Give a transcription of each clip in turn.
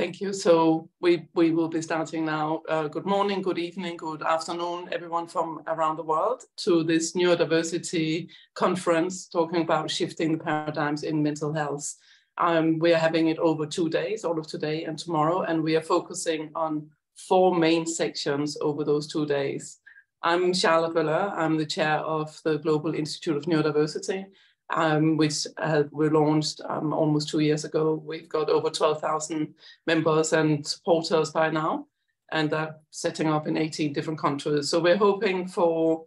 Thank you. So we will be starting now. Good morning, good evening, good afternoon, everyone from around the world, to this Neurodiversity conference talking about shifting the paradigms in mental health. We are having it over 2 days, all of today and tomorrow, and we are focusing on 4 main sections over those 2 days. I'm Charlotte Wøller. I'm the chair of the Global Institute of Neurodiversity, which we launched almost 2 years ago. We've got over 12,000 members and supporters by now, and they're setting up in 18 different countries. So we're hoping for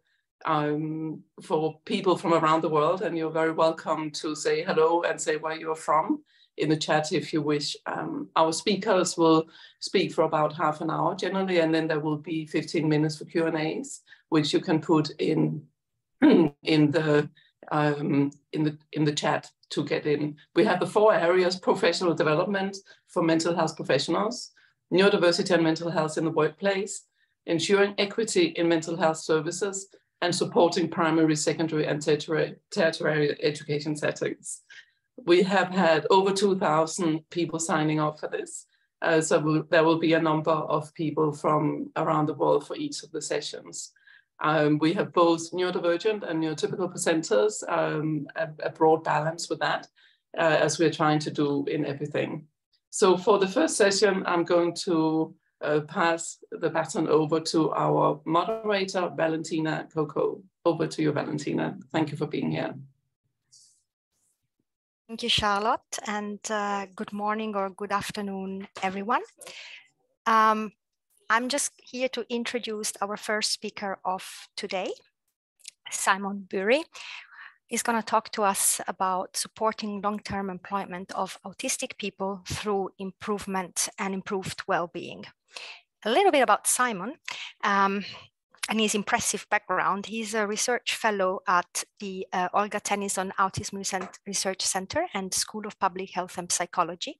people from around the world, and you're very welcome to say hello and say where you're from in the chat if you wish. Our speakers will speak for about half an hour generally, and then there will be 15 minutes for Q&As, which you can put in the chat to get in. We have the 4 areas: professional development for mental health professionals, neurodiversity and mental health in the workplace, ensuring equity in mental health services, and supporting primary, secondary, and tertiary education settings. We have had over 2,000 people signing up for this. So there will be a number of people from around the world for each of the sessions. We have both neurodivergent and neurotypical presenters, a broad balance with that, as we're trying to do in everything. So for the first session, I'm going to pass the baton over to our moderator, Valentina Coco. Over to you, Valentina. Thank you for being here. Thank you, Charlotte, and good morning or good afternoon, everyone. I'm just here to introduce our first speaker of today, Simon Burry. He's going to talk to us about supporting long-term employment of autistic people through improvement and improved well-being. A little bit about Simon and his impressive background. He's a research fellow at the Olga Tennyson Autism Research Center and School of Public Health and Psychology.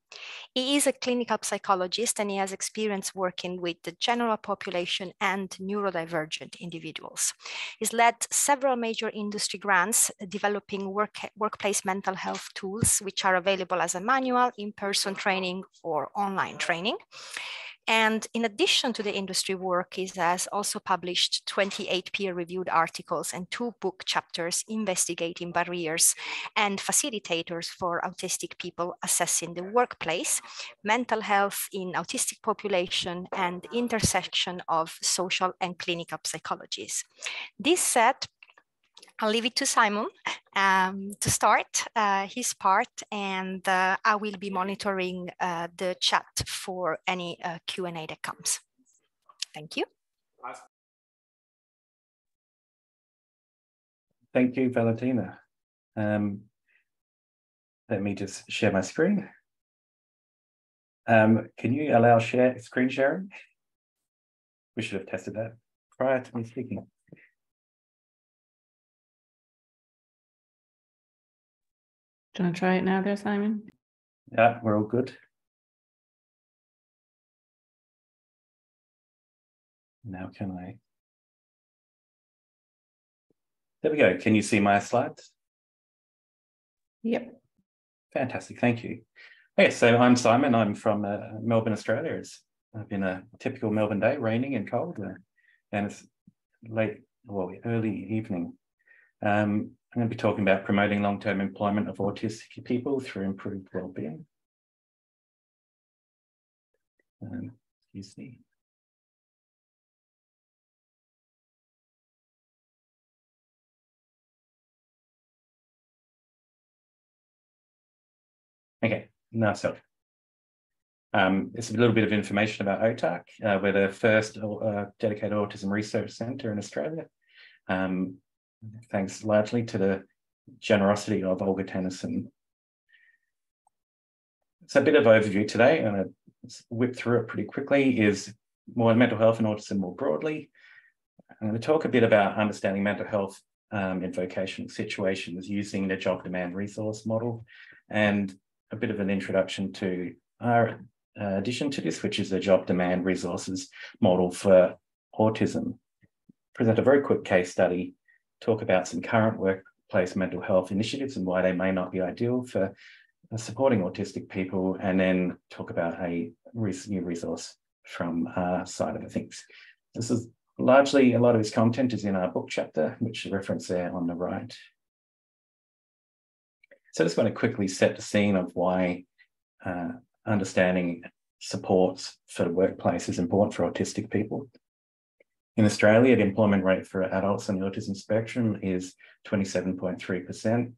He is a clinical psychologist, and he has experience working with the general population and neurodivergent individuals. He's led several major industry grants developing workplace mental health tools, which are available as a manual, in-person training, or online training. And in addition to the industry work, he has also published 28 peer-reviewed articles and 2 book chapters investigating barriers and facilitators for autistic people assessing the workplace, mental health in autistic population, and intersection of social and clinical psychologies. This said, I'll leave it to Simon to start his part, and I will be monitoring the chat for any Q&A that comes. Thank you. Thank you, Valentina. Let me just share my screen. Can you allow screen sharing? We should have tested that prior to me speaking. Do you want to try it now there, Simon? Yeah, we're all good. Now can I? There we go. Can you see my slides? Yep. Fantastic, thank you. Okay, so I'm Simon. I'm from Melbourne, Australia. It's been a typical Melbourne day, raining and cold, and it's early evening. I'm going to be talking about promoting long-term employment of autistic people through improved well-being. Excuse me. Okay, now so it's a little bit of information about AUTARC. We're the first dedicated autism research centre in Australia. Thanks largely to the generosity of Olga Tennyson. So a bit of overview today, and I'll whip through it pretty quickly, is more mental health and autism more broadly. I'm going to talk a bit about understanding mental health in vocational situations using the job demand resource model, and a bit of an introduction to our addition to this, which is the job demand resources model for autism. Present a very quick case study, talk about some current workplace mental health initiatives and why they may not be ideal for supporting autistic people, and then talk about a new resource from our side of things. This is largely, a lot of this content is in our book chapter, which is referenced there on the right. So I just want to quickly set the scene of why understanding supports for the workplace is important for autistic people. In Australia, the employment rate for adults on the autism spectrum is 27.3%.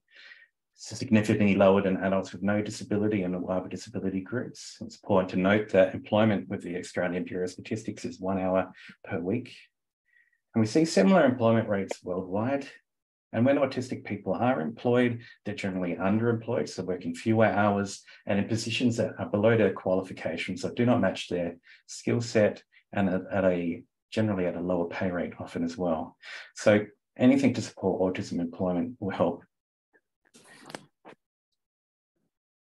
It's significantly lower than adults with no disability and other disability groups. It's important to note that employment with the Australian Bureau of Statistics is 1 hour per week. And we see similar employment rates worldwide. And when autistic people are employed, they're generally underemployed, so working fewer hours and in positions that are below their qualifications, that do not match their skill set, and generally at a lower pay rate often as well. So anything to support autism employment will help.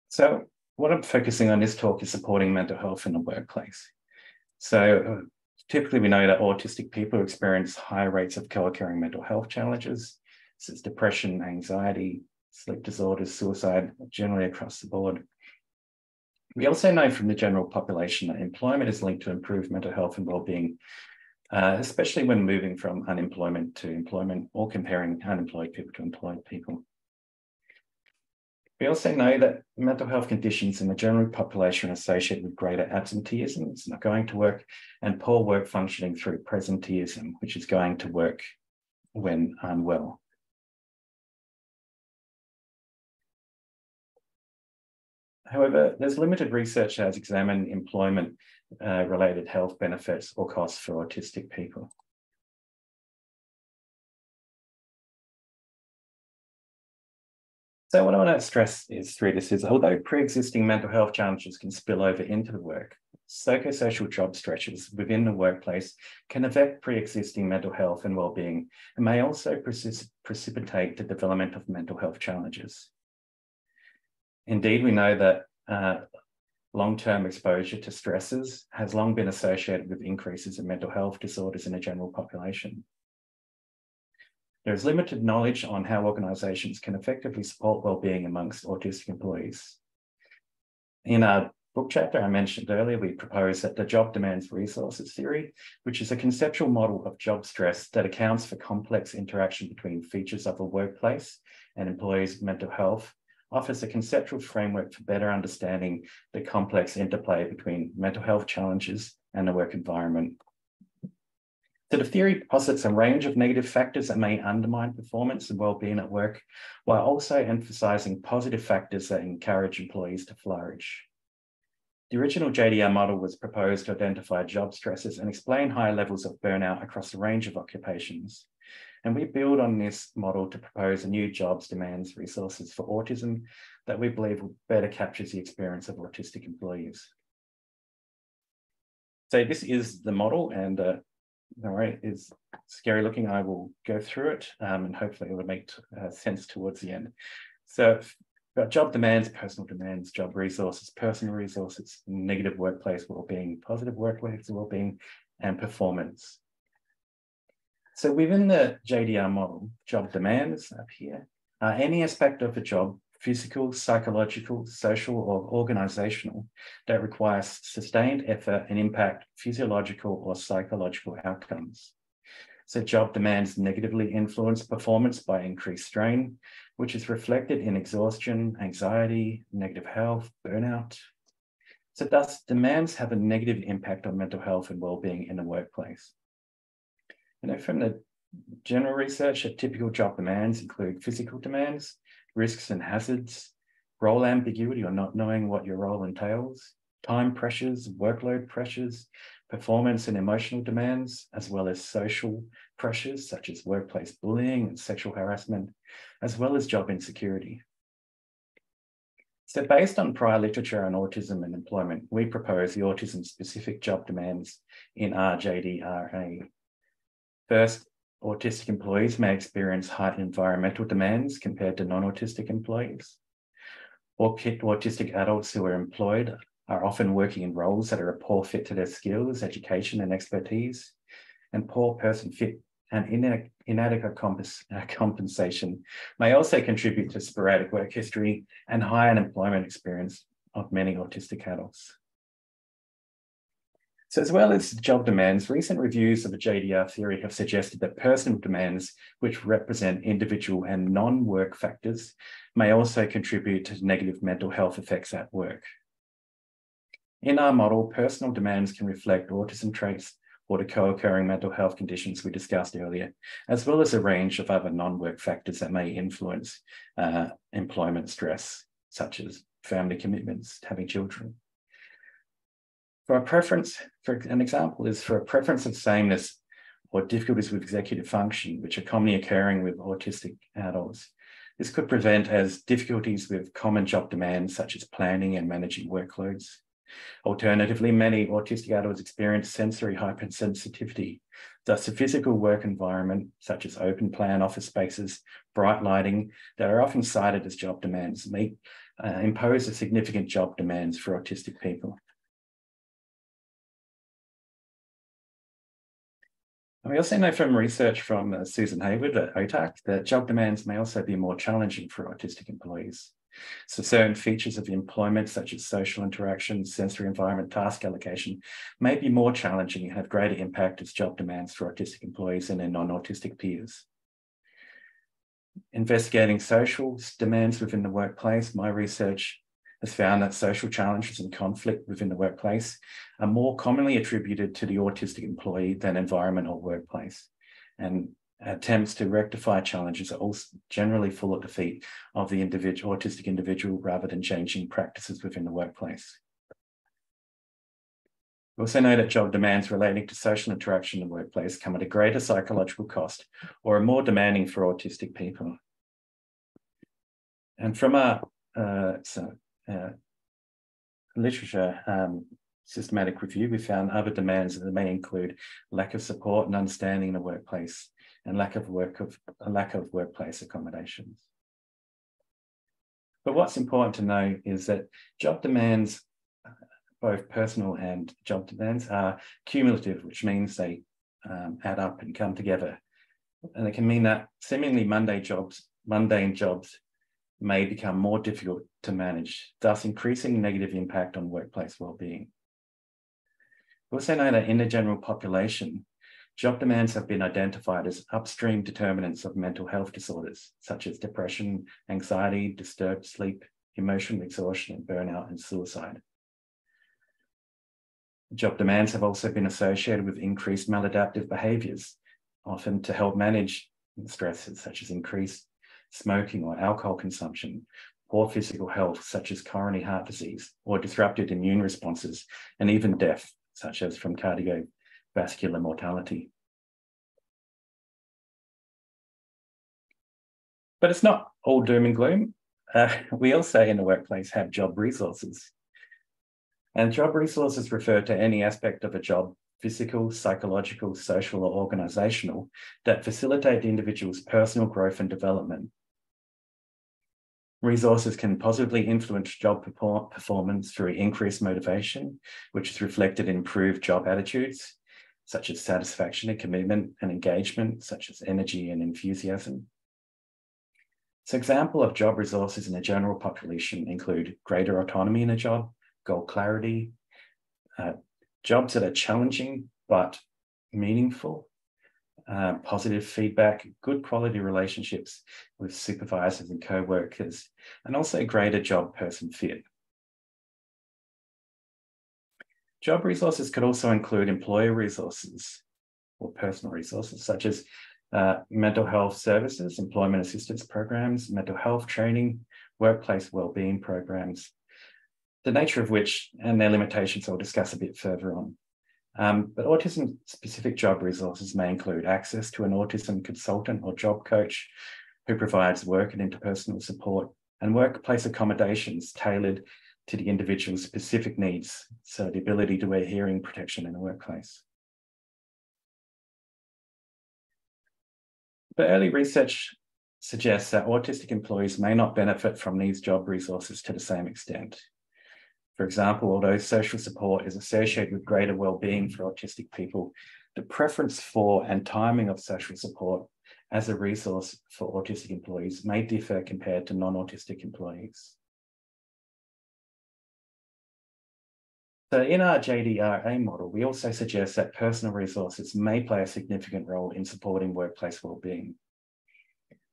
So what I'm focusing on this talk is supporting mental health in the workplace. So typically we know that autistic people experience higher rates of co-occurring mental health challenges, such as depression, anxiety, sleep disorders, suicide, generally across the board. We also know from the general population that employment is linked to improved mental health and well-being, especially when moving from unemployment to employment or comparing unemployed people to employed people. We also know that mental health conditions in the general population are associated with greater absenteeism, it's not going to work, and poor work functioning through presenteeism, which is going to work when unwell. However, there's limited research that has examined employment-related health benefits or costs for autistic people. So what I want to stress is through this is, although pre-existing mental health challenges can spill over into the work, psychosocial job stretches within the workplace can affect pre-existing mental health and well-being, and may also precipitate the development of mental health challenges. Indeed, we know that long-term exposure to stressors has long been associated with increases in mental health disorders in the general population. There is limited knowledge on how organisations can effectively support well-being amongst autistic employees. In our book chapter I mentioned earlier, we propose that the job demands resources theory, which is a conceptual model of job stress that accounts for complex interaction between features of a workplace and employees' mental health, offers a conceptual framework for better understanding the complex interplay between mental health challenges and the work environment. So the theory posits a range of negative factors that may undermine performance and well-being at work, while also emphasising positive factors that encourage employees to flourish. The original JDR model was proposed to identify job stresses and explain higher levels of burnout across a range of occupations. And we build on this model to propose a new jobs demands resources for autism that we believe will better captures the experience of autistic employees. So this is the model, and all right, it's scary looking. I will go through it and hopefully it will make sense towards the end. So we've got job demands, personal demands, job resources, personal resources, negative workplace well-being, positive workplace well-being, and performance. So within the JDR model, job demands up here are any aspect of a job, physical, psychological, social, or organisational, that requires sustained effort and impact physiological or psychological outcomes. So job demands negatively influence performance by increased strain, which is reflected in exhaustion, anxiety, negative health, burnout. So thus, demands have a negative impact on mental health and well-being in the workplace. From the general research, typical job demands include physical demands, risks and hazards, role ambiguity or not knowing what your role entails, time pressures, workload pressures, performance and emotional demands, as well as social pressures such as workplace bullying and sexual harassment, as well as job insecurity. So based on prior literature on autism and employment, we propose the autism-specific job demands in our JDRA. First, autistic employees may experience heightened environmental demands compared to non-autistic employees. Autistic adults who are employed are often working in roles that are a poor fit to their skills, education, and expertise, and poor person fit and inadequate compensation may also contribute to sporadic work history and high unemployment experience of many autistic adults. So as well as job demands, recent reviews of the JDR theory have suggested that personal demands, which represent individual and non-work factors, may also contribute to negative mental health effects at work. In our model, personal demands can reflect autism traits or the co-occurring mental health conditions we discussed earlier, as well as a range of other non-work factors that may influence employment stress, such as family commitments, having children. For an example is for a preference of sameness or difficulties with executive function, which are commonly occurring with autistic adults. This could present as difficulties with common job demands, such as planning and managing workloads. Alternatively, many autistic adults experience sensory hypersensitivity. Thus, the physical work environment, such as open plan office spaces, bright lighting, that are often cited as job demands, may impose a significant job demands for autistic people. And we also know from research from Susan Hayward at AUTIC that job demands may also be more challenging for autistic employees. So certain features of employment, such as social interaction, sensory environment, task allocation, may be more challenging and have greater impact as job demands for autistic employees and their non-autistic peers. Investigating social demands within the workplace, my research has found that social challenges and conflict within the workplace are more commonly attributed to the autistic employee than environment or workplace. And attempts to rectify challenges are also generally full of defeat of the autistic individual rather than changing practices within the workplace. We also know that job demands relating to social interaction in the workplace come at a greater psychological cost or are more demanding for autistic people. And from our literature systematic review, we found other demands that may include lack of support and understanding in the workplace and lack of workplace accommodations. But what's important to know is that job demands, both personal and job demands, are cumulative, which means they add up and come together. And it can mean that seemingly mundane jobs may become more difficult to manage, thus increasing negative impact on workplace well-being. We also know that in the general population, job demands have been identified as upstream determinants of mental health disorders, such as depression, anxiety, disturbed sleep, emotional exhaustion, burnout, and suicide. Job demands have also been associated with increased maladaptive behaviours, often to help manage stresses such as increased smoking or alcohol consumption, poor physical health such as coronary heart disease, or disrupted immune responses, and even death, such as from cardiovascular mortality. But it's not all doom and gloom. We also in the workplace have job resources. And job resources refer to any aspect of a job, physical, psychological, social, or organisational, that facilitate the individual's personal growth and development. Resources can positively influence job performance through increased motivation, which is reflected in improved job attitudes, such as satisfaction and commitment, and engagement, such as energy and enthusiasm. So examples of job resources in the general population include greater autonomy in a job, goal clarity, jobs that are challenging but meaningful, positive feedback, good quality relationships with supervisors and co-workers, and also greater job person fit. Job resources could also include employer resources or personal resources, such as mental health services, employment assistance programs, mental health training, workplace wellbeing programs, the nature of which and their limitations I'll discuss a bit further on. But autism-specific job resources may include access to an autism consultant or job coach who provides work and interpersonal support, and workplace accommodations tailored to the individual's specific needs, so the ability to wear hearing protection in the workplace. But early research suggests that autistic employees may not benefit from these job resources to the same extent. For example, although social support is associated with greater well-being for autistic people, the preference for and timing of social support as a resource for autistic employees may differ compared to non-autistic employees. So in our JDRA model, we also suggest that personal resources may play a significant role in supporting workplace wellbeing.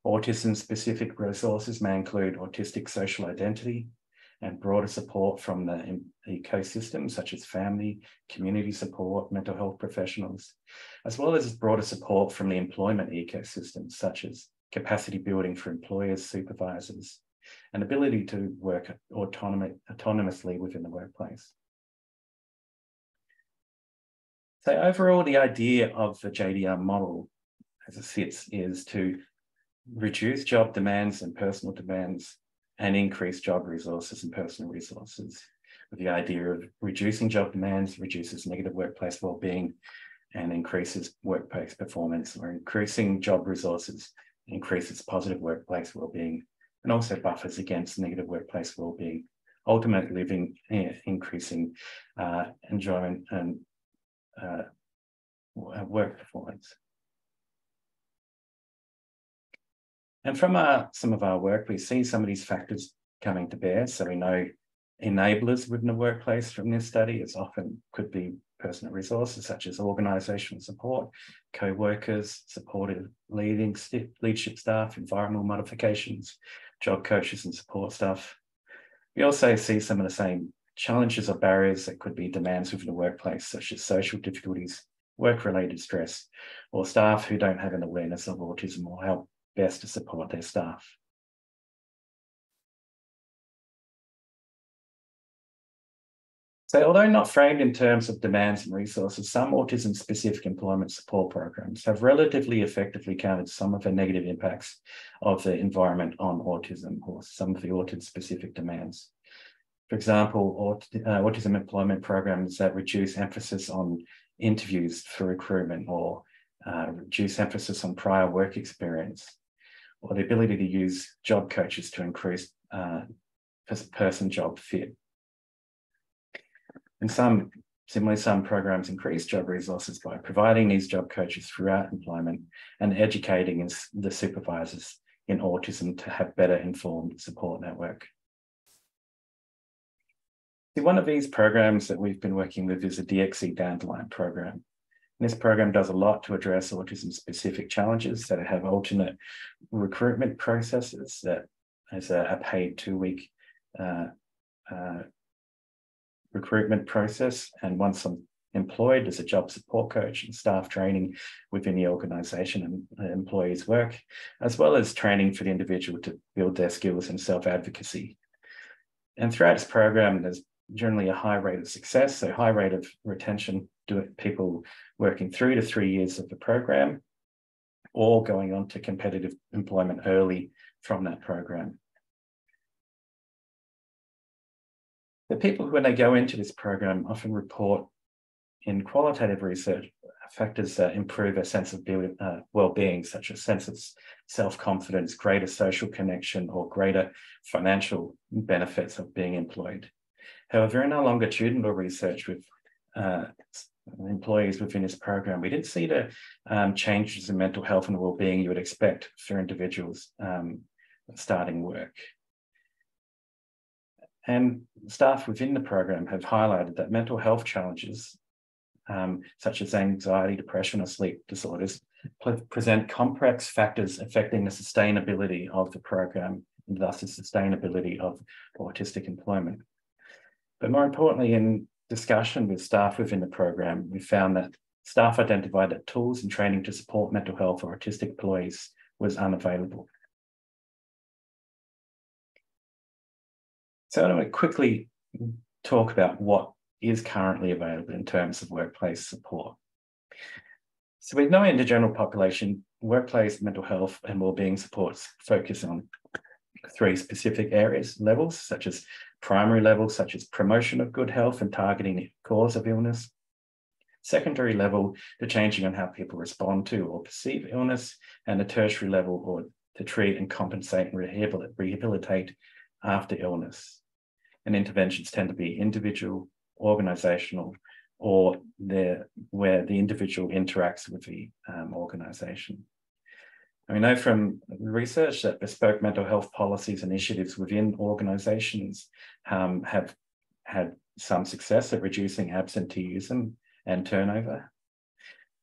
Autism-specific resources may include autistic social identity and broader support from the ecosystem, such as family, community support, mental health professionals, as well as broader support from the employment ecosystem, such as capacity building for employers, supervisors, and ability to work autonomously within the workplace. So overall, the idea of the JDR model as it sits is to reduce job demands and personal demands and increase job resources and personal resources, with the idea of reducing job demands reduces negative workplace wellbeing and increases workplace performance, or increasing job resources increases positive workplace wellbeing and also buffers against negative workplace wellbeing, ultimately increasing enjoyment and work performance. And from some of our work, we see some of these factors coming to bear. So we know enablers within the workplace from this study is often could be personal resources such as organisational support, co-workers, supportive leadership staff, environmental modifications, job coaches and support staff. We also see some of the same challenges or barriers that could be demands within the workplace, such as social difficulties, work-related stress, or staff who don't have an awareness of autism or how best to support their staff. So although not framed in terms of demands and resources, some autism-specific employment support programs have relatively effectively countered some of the negative impacts of the environment on autism or some of the autism-specific demands. For example, autism employment programs that reduce emphasis on interviews for recruitment or reduce emphasis on prior work experience, or the ability to use job coaches to increase person-job fit. And similarly, some programs increase job resources by providing these job coaches throughout employment and educating the supervisors in autism to have better informed support network. One of these programs that we've been working with is the DXC Dandelion program. And this program does a lot to address autism-specific challenges that have alternate recruitment processes that has a paid 2-week recruitment process. And once I'm employed, there's a job support coach and staff training within the organisation and employees' work, as well as training for the individual to build their skills in self-advocacy. And throughout this program, there's generally a high rate of success, so high rate of retention, people working 3 to 3 years of the program, or going on to competitive employment early from that program. The people, when they go into this program, often report in qualitative research factors that improve a sense of well-being, such as sense of self-confidence, greater social connection, or greater financial benefits of being employed. However, in our longitudinal research with employees within this program, we didn't see the changes in mental health and well-being you would expect for individuals starting work. And staff within the program have highlighted that mental health challenges, such as anxiety, depression, or sleep disorders, present complex factors affecting the sustainability of the program and thus the sustainability of autistic employment. But more importantly, in discussion with staff within the program, we found that staff identified that tools and training to support mental health for autistic employees was unavailable. So I want to quickly talk about what is currently available in terms of workplace support. So we know in the general population, workplace mental health and wellbeing supports focus on 3 specific levels, such as primary levels, such as promotion of good health and targeting the cause of illness. Secondary level, the changing on how people respond to or perceive illness, and the tertiary level, or to treat and compensate and rehabilitate after illness. And interventions tend to be individual, organisational, or where the individual interacts with the organisation. And we know from research that bespoke mental health policies and initiatives within organisations have had some success at reducing absenteeism and turnover.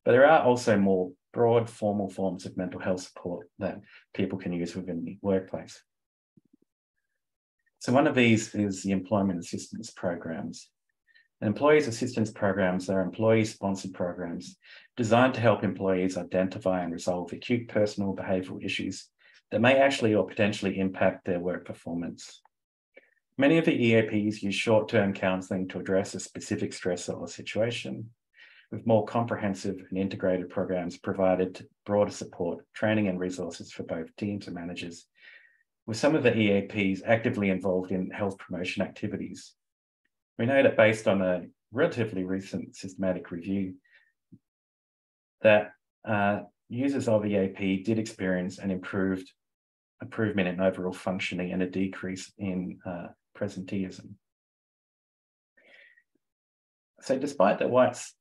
But there are also more broad formal forms of mental health support that people can use within the workplace. So one of these is the employment assistance programs. Employees assistance programs are employee-sponsored programs designed to help employees identify and resolve acute personal behavioural issues that may actually or potentially impact their work performance. Many of the EAPs use short-term counselling to address a specific stressor or situation, with more comprehensive and integrated programs provided to broader support, training and resources for both teams and managers, with some of the EAPs actively involved in health promotion activities. We know that based on a relatively recent systematic review that users of EAP did experience an improvement in overall functioning and a decrease in presenteeism. So despite the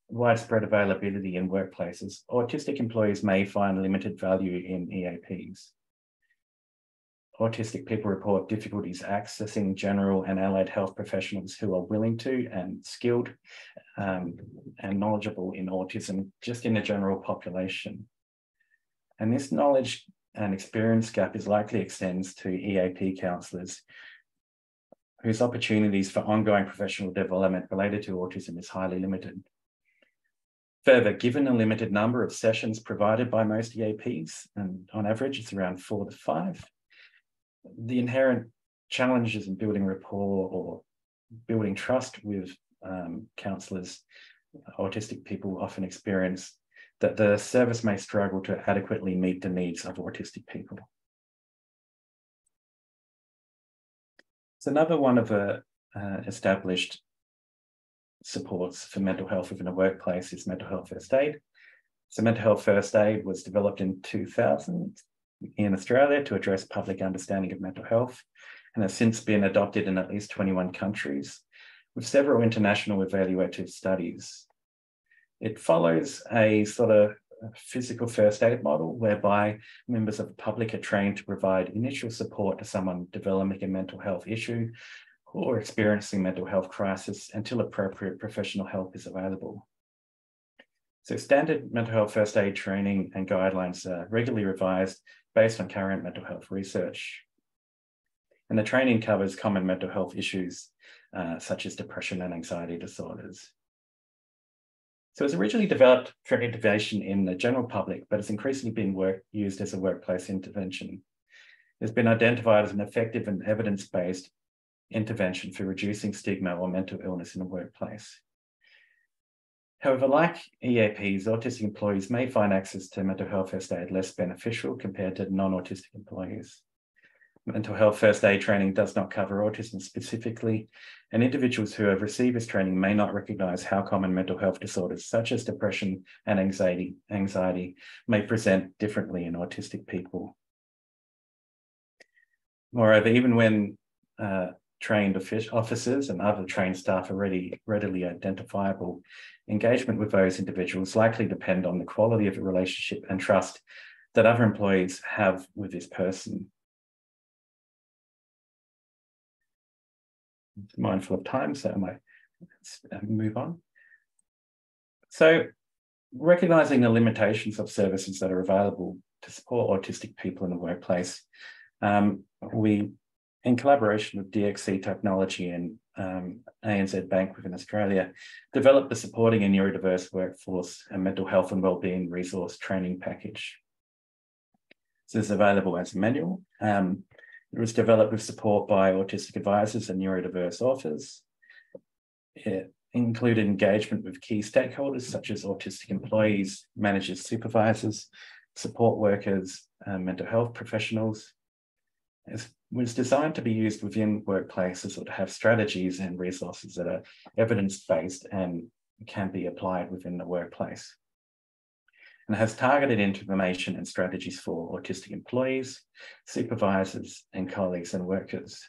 widespread availability in workplaces, autistic employees may find limited value in EAPs. Autistic people report difficulties accessing general and allied health professionals who are willing to and skilled and knowledgeable in autism, just in the general population. And this knowledge and experience gap is likely extends to EAP counsellors, whose opportunities for ongoing professional development related to autism is highly limited. Further, given the limited number of sessions provided by most EAPs, and on average it's around 4 to 5, the inherent challenges in building rapport or building trust with counsellors, autistic people often experience that the service may struggle to adequately meet the needs of autistic people. So another one of the established supports for mental health within a workplace is mental health first aid. So mental health first aid was developed in 2000 in Australia to address public understanding of mental health, and has since been adopted in at least 21 countries, with several international evaluative studies. It follows a sort of physical first aid model whereby members of the public are trained to provide initial support to someone developing a mental health issue or experiencing mental health crisis until appropriate professional help is available. So standard mental health first aid training and guidelines are regularly revised based on current mental health research. And the training covers common mental health issues such as depression and anxiety disorders. So it was originally developed for intervention in the general public, but it's increasingly been used as a workplace intervention. It's been identified as an effective and evidence-based intervention for reducing stigma or mental illness in the workplace. However, like EAPs, autistic employees may find access to mental health first aid less beneficial compared to non-autistic employees. Mental health first aid training does not cover autism specifically, and individuals who have received this training may not recognise how common mental health disorders such as depression and anxiety may present differently in autistic people. Moreover, even when trained officers and other trained staff are readily identifiable, engagement with those individuals likely depend on the quality of the relationship and trust that other employees have with this person. Mindful of time, so let's move on. So, recognising the limitations of services that are available to support autistic people in the workplace, we, in collaboration with DXC Technology and ANZ Bank within Australia, developed the Supporting a Neurodiverse Workforce and Mental Health and Wellbeing Resource Training Package. So this is available as a manual. It was developed with support by autistic advisors and neurodiverse authors. It included engagement with key stakeholders such as autistic employees, managers, supervisors, support workers, mental health professionals. It was designed to be used within workplaces or to have strategies and resources that are evidence-based and can be applied within the workplace. And has targeted information and strategies for autistic employees, supervisors, and colleagues and workers.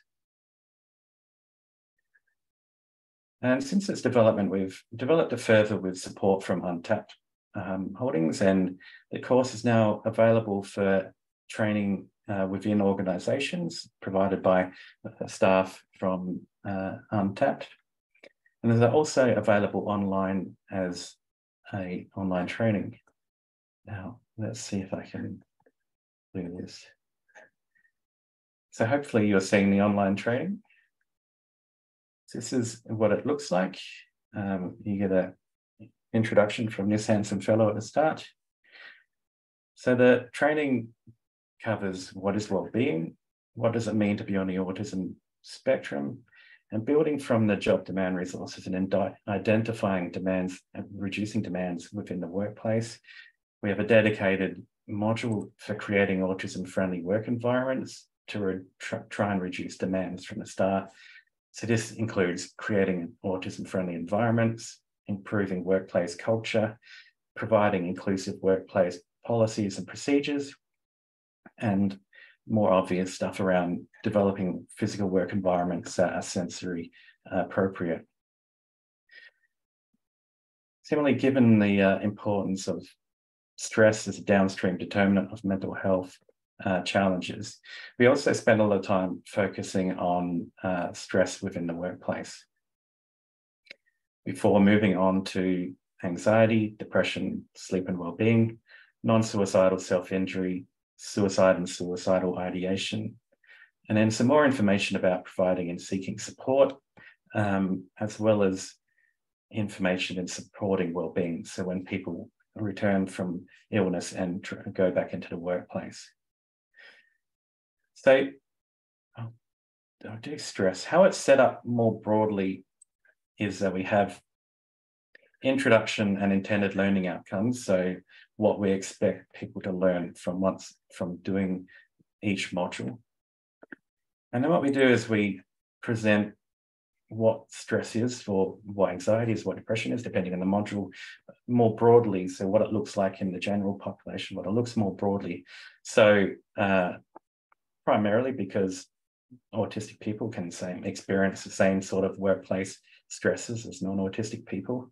And since its development, we've developed it further with support from Untapped Holdings, and the course is now available for training within organisations provided by staff from Untapped. And they're also available online as an online training. Now, let's see if I can do this. So hopefully you're seeing the online training. So this is what it looks like. You get an introduction from this handsome fellow at the start. So the training covers what is well-being, what does it mean to be on the autism spectrum, and building from the job demand resources and identifying demands and reducing demands within the workplace. We have a dedicated module for creating autism-friendly work environments to try and reduce demands from the start. So this includes creating autism-friendly environments, improving workplace culture, providing inclusive workplace policies and procedures, and more obvious stuff around developing physical work environments that are sensory appropriate. Similarly, given the importance of stress as a downstream determinant of mental health challenges, we also spend a lot of time focusing on stress within the workplace. Before moving on to anxiety, depression, sleep and well-being, non-suicidal self-injury, suicide and suicidal ideation, and then some more information about providing and seeking support, as well as information in supporting well-being. So when people return from illness and go back into the workplace. So I'll do stress. How it's set up more broadly is that we have introduction and intended learning outcomes. So what we expect people to learn from doing each module. And then what we do is we present what stress is, for what anxiety is, what depression is, depending on the module more broadly. So what it looks like in the general population, what it looks more broadly. So primarily because autistic people can experience the same sort of workplace stresses as non-autistic people.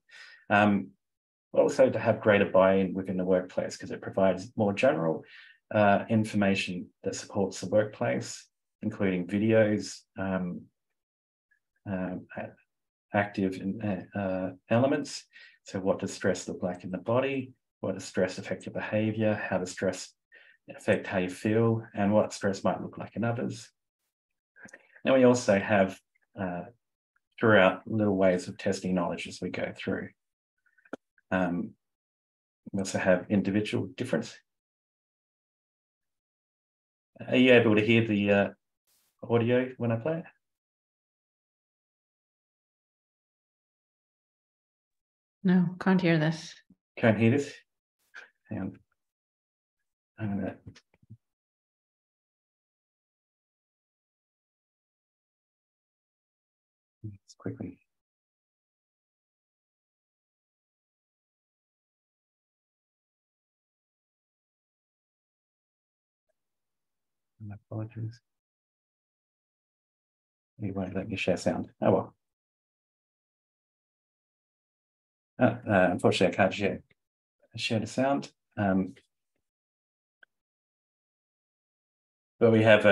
Also to have greater buy-in within the workplace, because it provides more general information that supports the workplace, including videos, active elements. So what does stress look like in the body? What does stress affect your behavior? How does stress affect how you feel? And what stress might look like in others? And we also have throughout little ways of testing knowledge as we go through. We also have individual difference. Are you able to hear the audio when I play it? No, can't hear this. Can't hear this? Hang on. I'm gonna... Let's quickly. My apologies. You won't let me share sound. Oh well. Unfortunately, I can't share the sound. But we have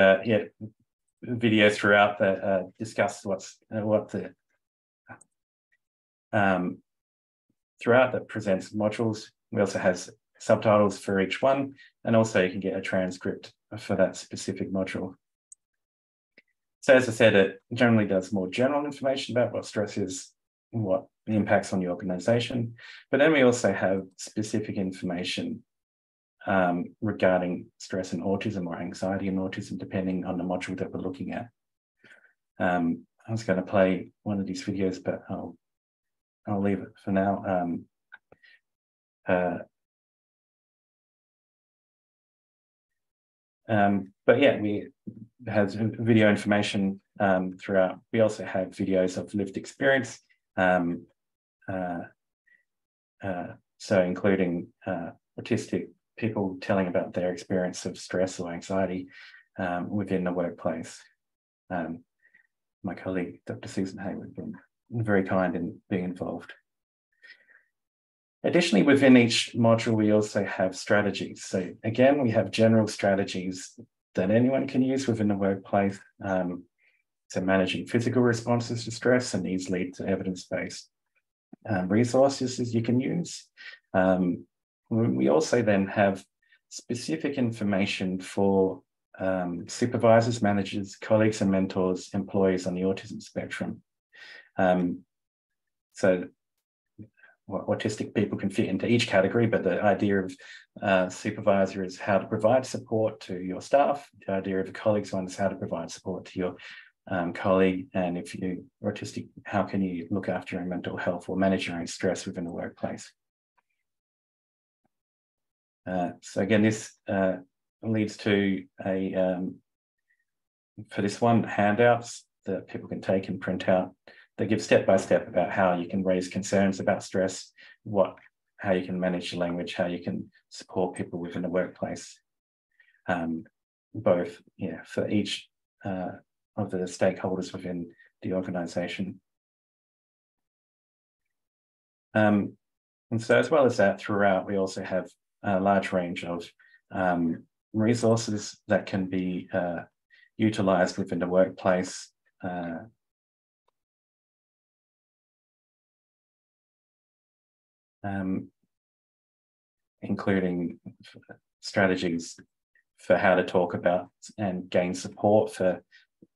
videos throughout that discuss throughout that presents modules. We also have subtitles for each one, and also you can get a transcript for that specific module. So as I said, it generally does more general information about what stress is, what the impacts on the organisation, but then we also have specific information regarding stress and autism, or anxiety and autism, depending on the module that we're looking at. I was going to play one of these videos, but I'll leave it for now. But yeah, we have video information throughout. We also have videos of lived experience, so including autistic people telling about their experience of stress or anxiety within the workplace. My colleague, Dr. Susan Hayward, has been very kind in being involved. Additionally, within each module, we also have strategies. So again, we have general strategies that anyone can use within the workplace. So managing physical responses to stress, and these lead to evidence-based resources you can use. We also then have specific information for supervisors, managers, colleagues and mentors, employees on the autism spectrum. So autistic people can fit into each category, but the idea of supervisor is how to provide support to your staff. The idea of a colleague's one is how to provide support to your colleague. And if you're autistic, how can you look after your own mental health or manage your own stress within the workplace? So again, this leads to for this one, handouts that people can take and print out. They give step-by-step about how you can raise concerns about stress, how you can manage your language, how you can support people within the workplace, both for each of the stakeholders within the organisation. And so as well as that, throughout, we also have a large range of resources that can be utilised within the workplace. Including strategies for how to talk about and gain support for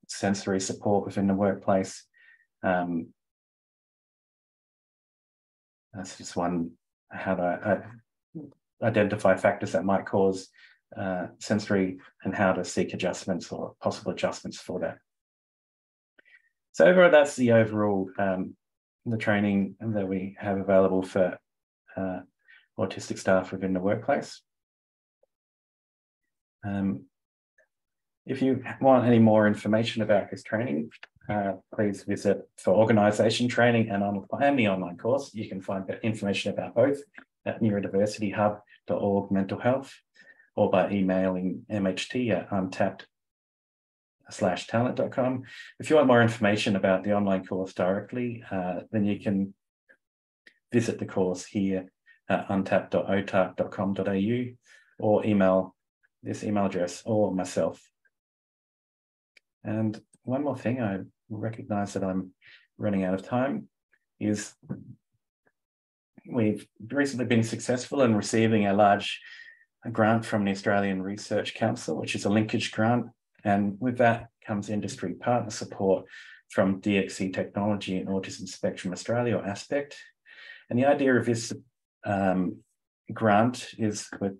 sensory support within the workplace. That's just one, how to identify factors that might cause sensory and how to seek adjustments or possible adjustments for that. So overall, that's the overall the training that we have available for autistic staff within the workplace. If you want any more information about this training, please visit for organisation training and the online course. You can find information about both at neurodiversityhub.org mental health, or by emailing mht at untapped/talent.com. If you want more information about the online course directly, then you can visit the course here at untapped.otarc.com.au, or email this email address or myself. And one more thing, I recognise that I'm running out of time, is we've recently been successful in receiving a large grant from the Australian Research Council, which is a linkage grant. And with that comes industry partner support from DXC Technology and Autism Spectrum Australia, or Aspect. And the idea of this grant is with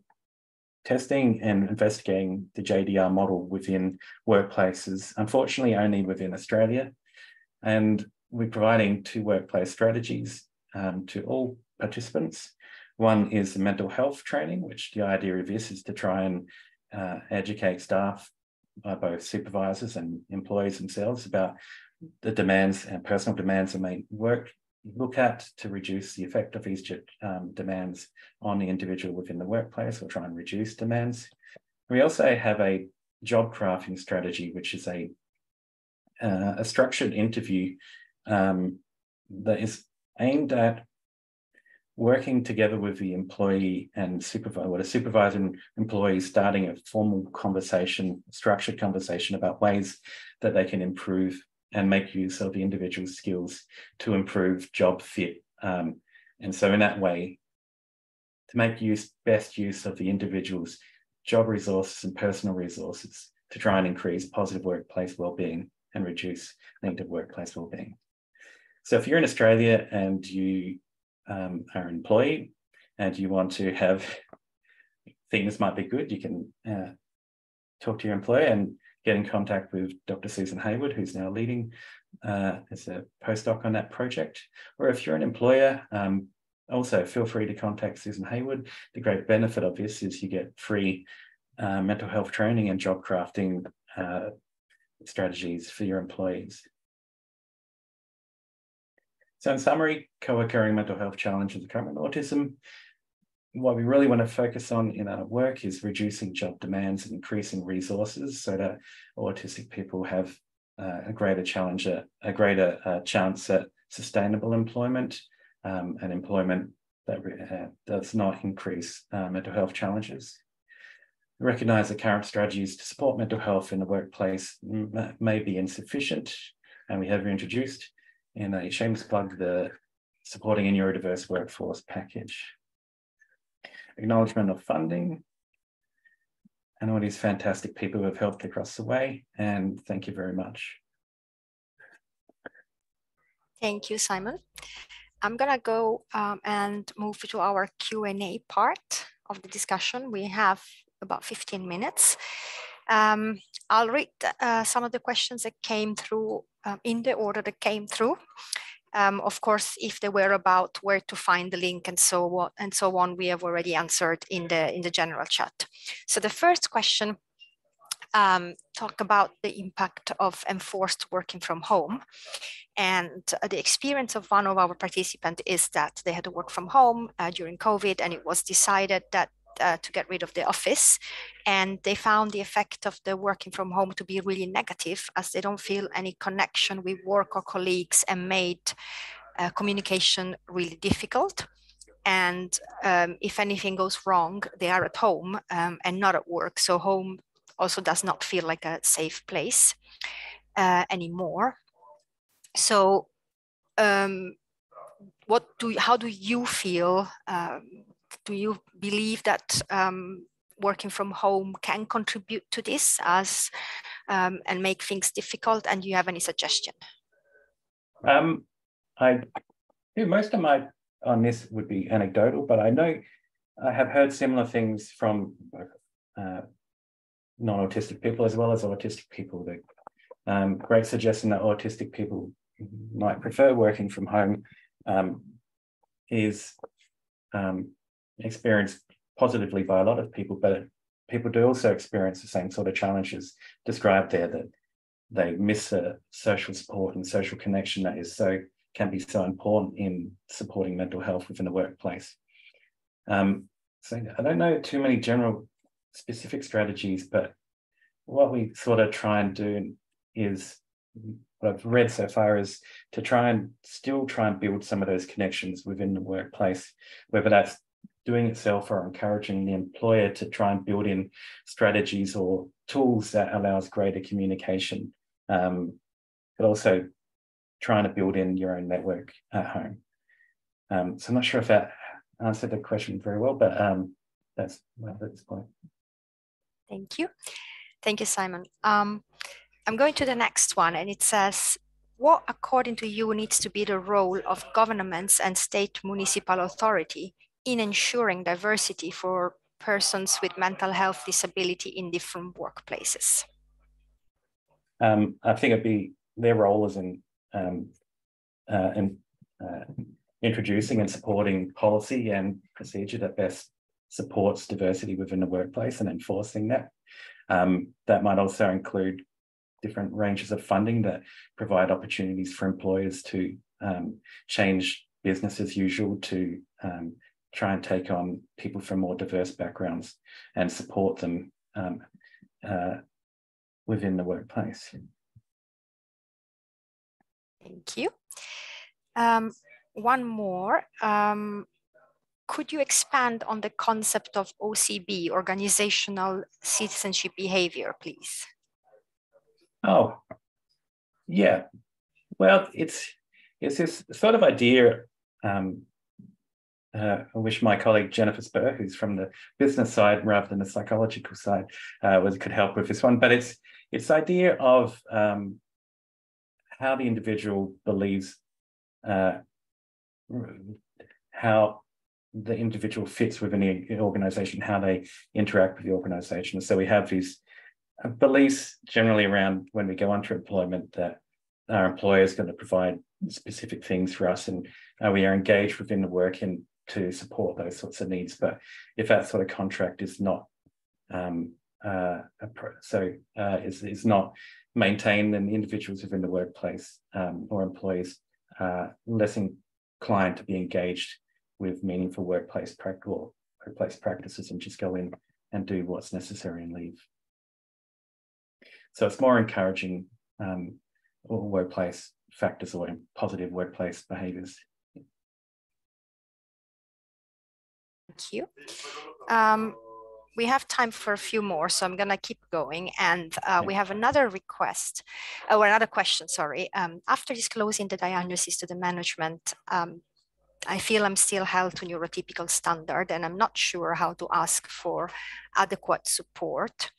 testing and investigating the JDR model within workplaces, unfortunately only within Australia. And we're providing 2 workplace strategies to all participants. One is the mental health training, which the idea of this is to try and educate staff, both supervisors and employees themselves, about the demands and personal demands that may look at to reduce the effect of these demands on the individual within the workplace, or try and reduce demands. We also have a job crafting strategy, which is a structured interview that is aimed at working together with the employee and supervisor, or the supervisor and employee, starting a formal conversation, structured conversation about ways that they can improve and make use of the individual's skills to improve job fit. And so in that way, to make best use of the individual's job resources and personal resources to try and increase positive workplace wellbeing and reduce negative workplace wellbeing. So if you're in Australia and you are an employee and you want to think this might be good, you can talk to your employer and get in contact with Dr. Susan Hayward, who's now leading as a postdoc on that project. Or if you're an employer, also feel free to contact Susan Hayward. The great benefit of this is you get free mental health training and job crafting strategies for your employees. So in summary, co-occurring mental health challenges occurring with autism. What we really want to focus on in our work is reducing job demands and increasing resources so that autistic people have a greater chance at sustainable employment and employment that does not increase mental health challenges. We recognise that current strategies to support mental health in the workplace may be insufficient, and we have introduced in a shameless plug the Supporting a Neurodiverse Workforce package. Acknowledgement of funding, and all these fantastic people who have helped across the way, and thank you very much. Thank you, Simon. I'm gonna go and move to our Q&A part of the discussion. We have about 15 minutes. I'll read some of the questions that came through in the order that came through. Of course, if they were about where to find the link and so on, we have already answered in the general chat. So the first question talk about the impact of enforced working from home. And the experience of one of our participants is that they had to work from home during COVID, and it was decided that to get rid of the office, and they found the effect of the working from home to be really negative, as they don't feel any connection with work or colleagues, and made communication really difficult. And if anything goes wrong, they are at home and not at work. So home also does not feel like a safe place anymore. So how do you feel? Do you believe that working from home can contribute to this and make things difficult? And do you have any suggestion? Most of my on this would be anecdotal, but I know I have heard similar things from non-autistic people as well as autistic people. The great suggestion that autistic people might prefer working from home is experienced positively by a lot of people, but people do also experience the same sort of challenges described there, that they miss a social support and social connection that can be so important in supporting mental health within the workplace. So I don't know too many general specific strategies, but what we sort of try and do is, what I've read so far, is to try and build some of those connections within the workplace, whether that's doing itself or encouraging the employer to try and build in strategies or tools that allows greater communication, but also trying to build in your own network at home. So I'm not sure if that answered the question very well, but that's at this point. Thank you. Thank you, Simon. I'm going to the next one, and it says, what, according to you, needs to be the role of governments and state municipal authority in ensuring diversity for persons with mental health disability in different workplaces? I think it'd be their role as in introducing and supporting policy and procedure that best supports diversity within the workplace and enforcing that. That might also include different ranges of funding that provide opportunities for employers to change business as usual to try and take on people from more diverse backgrounds and support them within the workplace. Thank you. One more. Could you expand on the concept of OCB, organizational citizenship behavior, please? Oh, yeah. Well, it's this sort of idea. I wish my colleague Jennifer Spur, who's from the business side rather than the psychological side, could help with this one. But it's the idea of how the individual believes how the individual fits within the organisation, how they interact with the organisation. So we have these beliefs generally around when we go onto employment that our employer is going to provide specific things for us, and we are engaged within the work and to support those sorts of needs. But if that sort of contract is not is not maintained, then the individuals within the workplace or employees are less inclined to be engaged with meaningful workplace practices and just go in and do what's necessary and leave. So it's more encouraging workplace factors or positive workplace behaviours. you. We have time for a few more, so I'm going to keep going. And we have another request, or another question, sorry. After disclosing the diagnosis to the management, I feel I'm still held to neurotypical standard, and I'm not sure how to ask for adequate support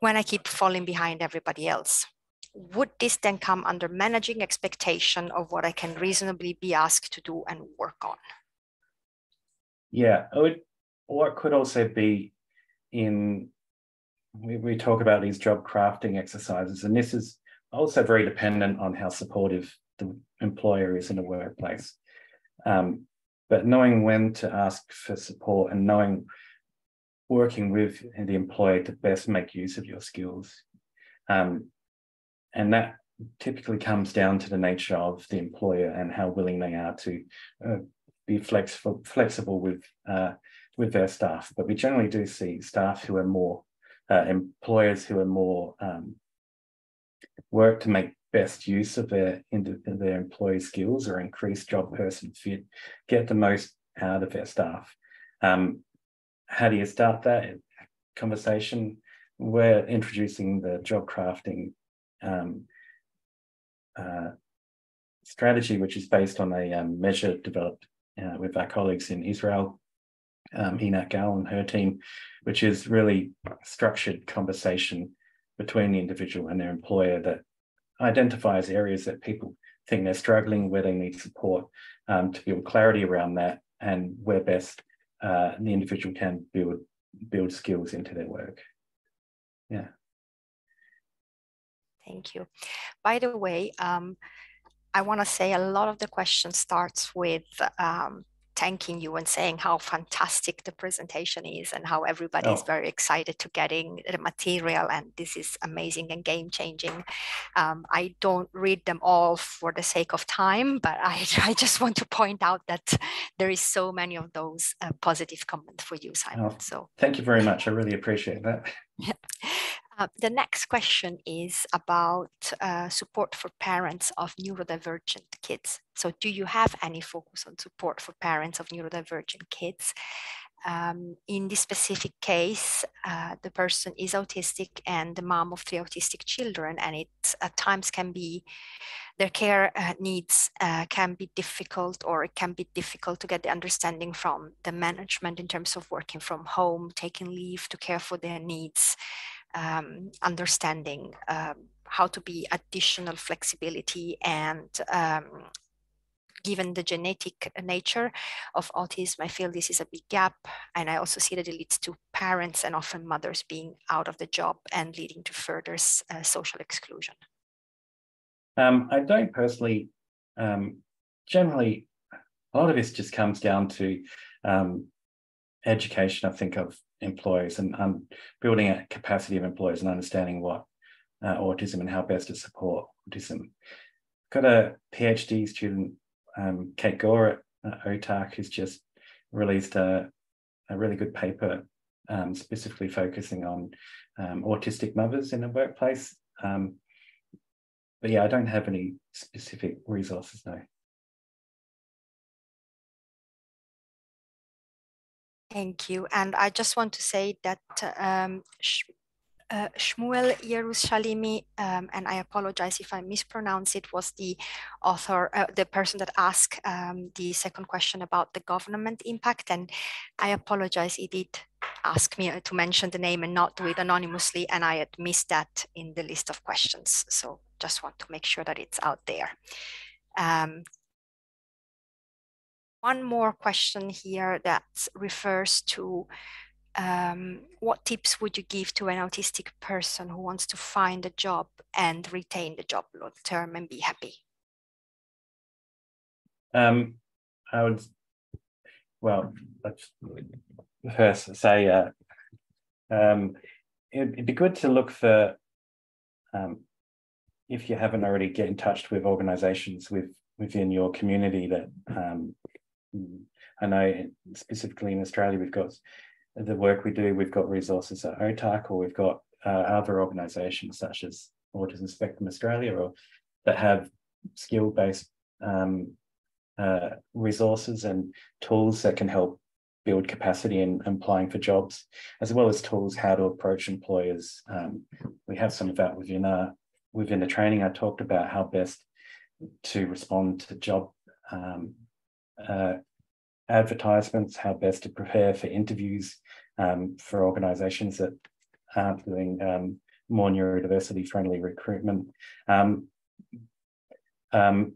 when I keep falling behind everybody else. Would this then come under managing expectation of what I can reasonably be asked to do and work on? Yeah, or it could also be we talk about these job crafting exercises, and this is also very dependent on how supportive the employer is in the workplace. But knowing when to ask for support and working with the employer to best make use of your skills. And that typically comes down to the nature of the employer and how willing they are to be flexible with their staff. But we generally do see staff who are more, employers who are more work to make best use of their employee skills or increase job person fit, get the most out of their staff. How do you start that conversation? We're introducing the job crafting strategy, which is based on a measure developed with our colleagues in Israel, Inat Gal and her team, which is really structured conversation between the individual and their employer that identifies areas that people think they're struggling, where they need support, to build clarity around that, and where best the individual can build skills into their work. Yeah. Thank you. By the way, I want to say a lot of the question starts with thanking you and saying how fantastic the presentation is and how everybody is very excited to getting the material, and this is amazing and game-changing. I don't read them all for the sake of time, but I just want to point out that there is so many of those positive comments for you, Simon. So thank you very much. I really appreciate that. Yeah. The next question is about support for parents of neurodivergent kids. So do you have any focus on support for parents of neurodivergent kids? In this specific case, the person is autistic and the mom of 3 autistic children, and it at times can be, their care needs can be difficult, or it can be difficult to get the understanding from the management in terms of working from home, taking leave to care for their needs. Understanding how to be additional flexibility, and given the genetic nature of autism, I feel this is a big gap, and I also see that it leads to parents and often mothers being out of the job and leading to further social exclusion. I don't personally, generally, a lot of this just comes down to education, I think, of employees and building a capacity of employees and understanding what autism and how best to support autism. Got a PhD student, Kate Gore at OTAC, who's just released a really good paper specifically focusing on autistic mothers in the workplace. But yeah, I don't have any specific resources, no. Thank you. And I just want to say that Shmuel Yerushalimi, and I apologize if I mispronounce it, was the author, the person that asked the second question about the government impact. And I apologize, he did ask me to mention the name and not do it anonymously, and I had missed that in the list of questions. So just want to make sure that it's out there. One more question here that refers to what tips would you give to an autistic person who wants to find a job and retain the job long term and be happy? I would, well, let's first say it'd be good to look for, if you haven't already, get in touch with organisations within your community that I know specifically in Australia, we've got the work we do, we've got resources at OTAC, or we've got other organisations such as Autism Spectrum Australia, or that have skill-based resources and tools that can help build capacity in applying for jobs, as well as tools how to approach employers. We have some of that within the training. I talked about how best to respond to job advertisements, how best to prepare for interviews for organisations that aren't doing more neurodiversity friendly recruitment, and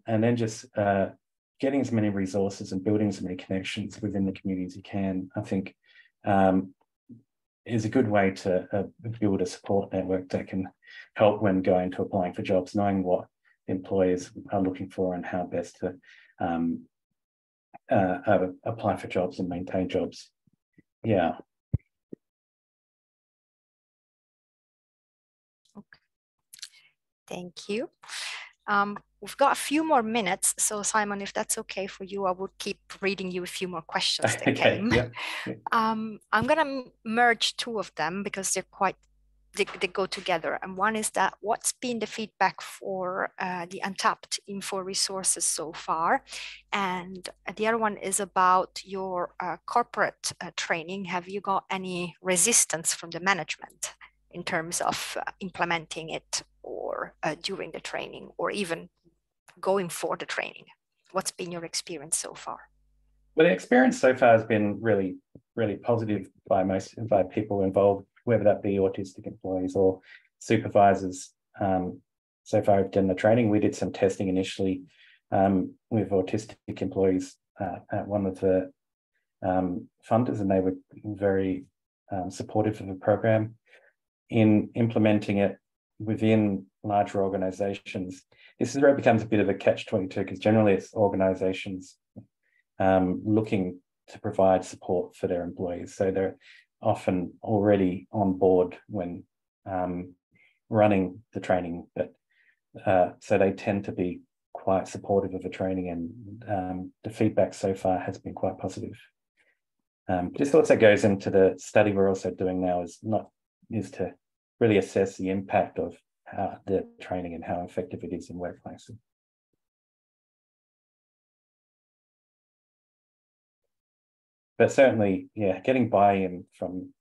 then just getting as many resources and building as many connections within the community as you can, I think, is a good way to build a support network that can help when going to applying for jobs, knowing what employers are looking for and how best to apply for jobs and maintain jobs. Yeah. Okay. Thank you. We've got a few more minutes, so Simon, if that's okay for you, I would keep reading you a few more questions that came. Yeah. I'm going to merge two of them because they go together. And one is that what's been the feedback for the untapped info resources so far? And the other one is about your corporate training. Have you got any resistance from the management in terms of implementing it or during the training or even going for the training? What's been your experience so far? Well, the experience so far has been really, really positive by people involved, whether that be autistic employees or supervisors. So far I've done the training. We did some testing initially with autistic employees at one of the funders, and they were very supportive of the program. In implementing it within larger organisations, this is where it becomes a bit of a catch-22, because generally it's organisations looking to provide support for their employees. So they're often already on board when running the training, but so they tend to be quite supportive of the training, and the feedback so far has been quite positive. This also goes into the study we're also doing now is to really assess the impact of the training and how effective it is in workplaces. But certainly, yeah, getting buy-in from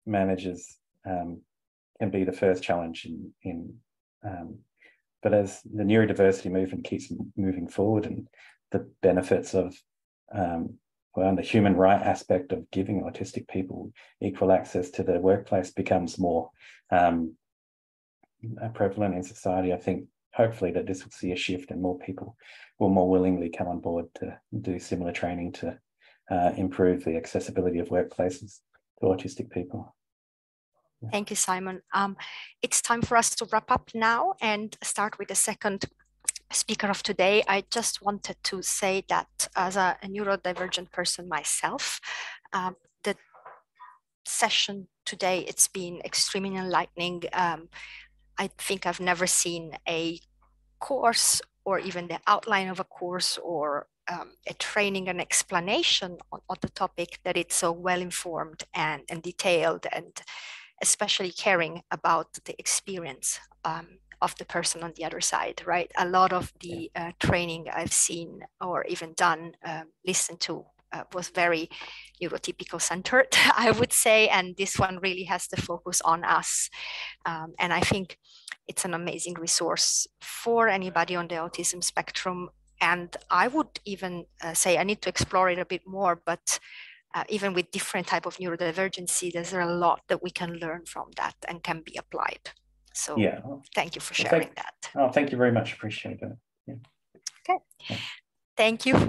managers can be the first challenge but as the neurodiversity movement keeps moving forward and the benefits of the human right aspect of giving autistic people equal access to the workplace becomes more prevalent in society, I think hopefully that this will see a shift and more people will more willingly come on board to do similar training to improve the accessibility of workplaces to autistic people. Yeah. Thank you, Simon. It's time for us to wrap up now and start with the second speaker of today. I just wanted to say that as a neurodivergent person myself, the session today, it's been extremely enlightening. I think I've never seen a course or even the outline of a course or a training and explanation on the topic that it's so well informed and detailed, and especially caring about the experience of the person on the other side, right? A lot of the training I've seen or even done, listened to, was very neurotypical centered, I would say, and this one really has the focus on us. And I think it's an amazing resource for anybody on the autism spectrum. And I would even say I need to explore it a bit more, but even with different type of neurodivergency, there's a lot that we can learn from that and can be applied. So yeah, thank you for sharing that. Oh, thank you very much. Appreciate it. Yeah. Okay. Yeah. Thank you.